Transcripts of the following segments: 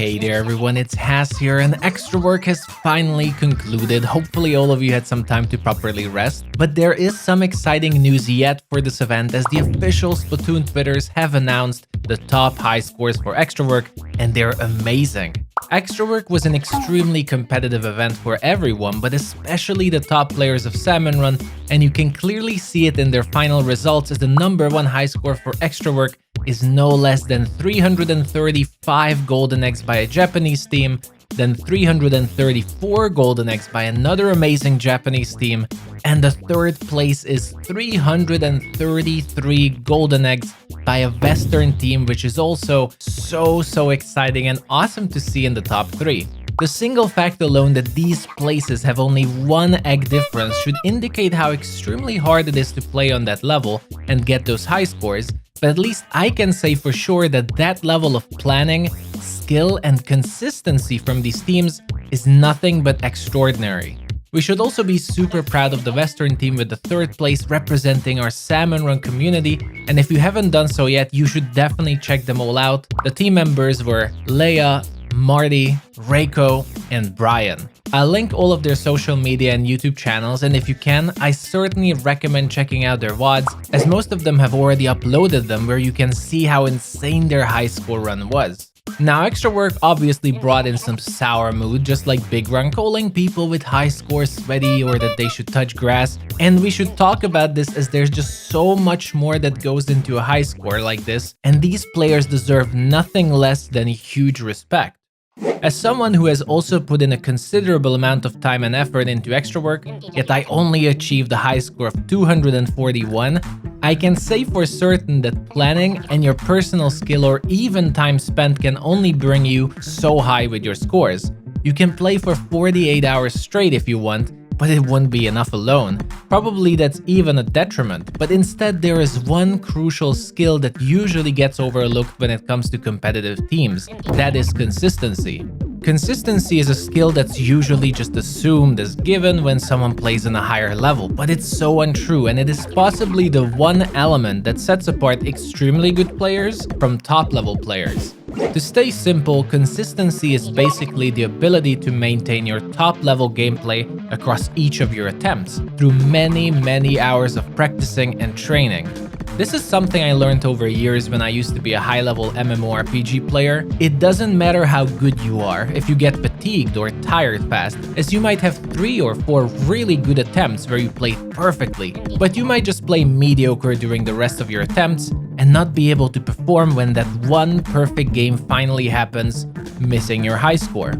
Hey there everyone, it's Haz here, and Eggstra work has finally concluded. Hopefully all of you had some time to properly rest. But there is some exciting news yet for this event, as the official Splatoon Twitters have announced the top high scores for Eggstra work, and they're amazing. Eggstra work was an extremely competitive event for everyone, but especially the top players of Salmon Run, and you can clearly see it in their final results, as the #1 high score for Eggstra work is no less than 335 golden eggs by a Japanese team, then 334 golden eggs by another amazing Japanese team, and the third place is 333 golden eggs by a Western team, which is also so exciting and awesome to see in the top 3. The single fact alone that these places have only one egg difference should indicate how extremely hard it is to play on that level and get those high scores, but at least I can say for sure that that level of planning, skill, and consistency from these teams is nothing but extraordinary. We should also be super proud of the Western team with the 3rd place representing our Salmon Run community, and if you haven't done so yet, you should definitely check them all out. The team members were Leia, Marty, Reyko, and Brian. I'll link all of their social media and YouTube channels, and if you can, I certainly recommend checking out their VODs, as most of them have already uploaded them, where you can see how insane their high score run was. Now, Eggstra work obviously brought in some sour mood, just like Big Run calling people with high scores sweaty or that they should touch grass, and we should talk about this as there's just so much more that goes into a high score like this, and these players deserve nothing less than huge respect. As someone who has also put in a considerable amount of time and effort into Eggstra work, yet I only achieved a high score of 241, I can say for certain that planning and your personal skill or even time spent can only bring you so high with your scores. You can play for 48 hours straight if you want, but it won't be enough alone. Probably that's even a detriment, but instead there is one crucial skill that usually gets overlooked when it comes to competitive teams. That is consistency. Consistency is a skill that's usually just assumed as given when someone plays on a higher level, but it's so untrue, and it is possibly the one element that sets apart extremely good players from top level players. To stay simple, consistency is basically the ability to maintain your top level gameplay across each of your attempts through many hours of practicing and training. This is something I learned over years when I used to be a high-level MMORPG player. It doesn't matter how good you are if you get fatigued or tired fast, as you might have 3 or 4 really good attempts where you played perfectly, but you might just play mediocre during the rest of your attempts and not be able to perform when that one perfect game finally happens, missing your high score.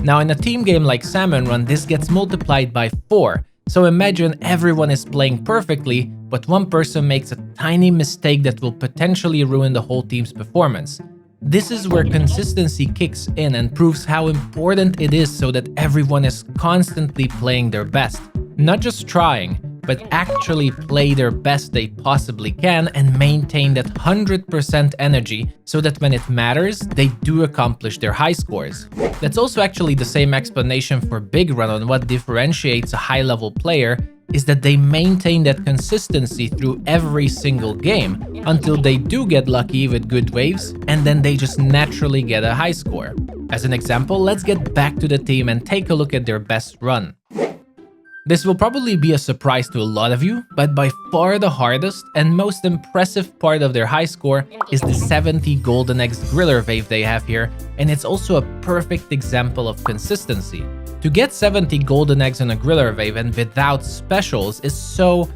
Now, in a team game like Salmon Run, this gets multiplied by 4. So imagine everyone is playing perfectly, but one person makes a tiny mistake that will potentially ruin the whole team's performance. This is where consistency kicks in and proves how important it is so that everyone is constantly playing their best. Not just trying, but actually play their best they possibly can and maintain that 100% energy so that when it matters, they do accomplish their high scores. That's also actually the same explanation for Big Run on what differentiates a high-level player, is that they maintain that consistency through every single game until they do get lucky with good waves, and then they just naturally get a high score. As an example, let's get back to the team and take a look at their best run. This will probably be a surprise to a lot of you, but by far the hardest and most impressive part of their high score is the 70 golden eggs griller wave they have here, and it's also a perfect example of consistency. To get 70 golden eggs on a griller wave and without specials is so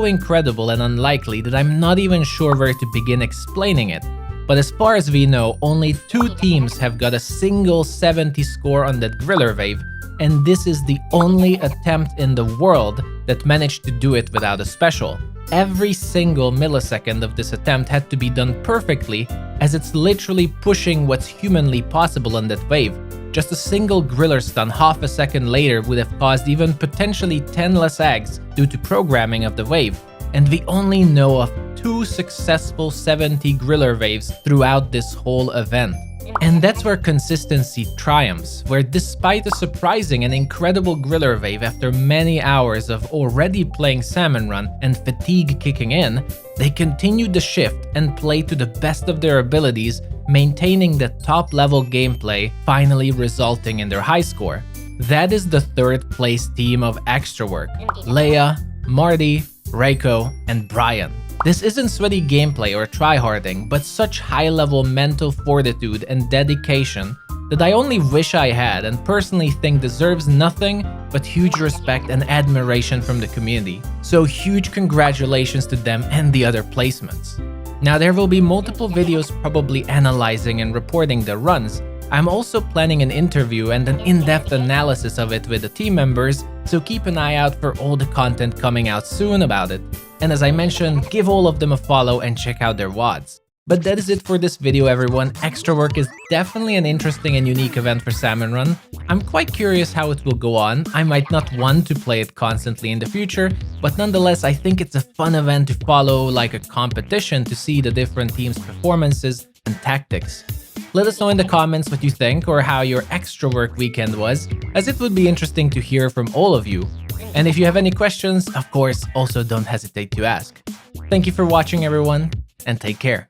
incredible and unlikely that I'm not even sure where to begin explaining it. But as far as we know, only 2 teams have got a single 70 score on that griller wave, and this is the only attempt in the world that managed to do it without a special. Every single millisecond of this attempt had to be done perfectly, as it's literally pushing what's humanly possible on that wave. Just a single griller stun half a second later would have caused even potentially 10 less eggs due to programming of the wave, and we only know of 2 successful 70 griller waves throughout this whole event. And that's where consistency triumphs, where despite a surprising and incredible griller wave after many hours of already playing Salmon Run and fatigue kicking in, they continued the shift and played to the best of their abilities, maintaining the top-level gameplay, finally resulting in their high score. That is the third place team of Eggstra work: Leia, Marty, Reyko, and Brian. This isn't sweaty gameplay or tryharding, but such high-level mental fortitude and dedication that I only wish I had and personally think deserves nothing but huge respect and admiration from the community. So huge congratulations to them and the other placements. Now there will be multiple videos probably analyzing and reporting the runs. I'm also planning an interview and an in-depth analysis of it with the team members, so keep an eye out for all the content coming out soon about it. And as I mentioned, give all of them a follow and check out their WODs. But that is it for this video, everyone. Eggstra work is definitely an interesting and unique event for Salmon Run. I'm quite curious how it will go on. I might not want to play it constantly in the future, but nonetheless, I think it's a fun event to follow, like a competition, to see the different teams' performances and tactics. Let us know in the comments what you think or how your Eggstra work weekend was, as it would be interesting to hear from all of you. And if you have any questions, of course, also don't hesitate to ask. Thank you for watching, everyone, and take care.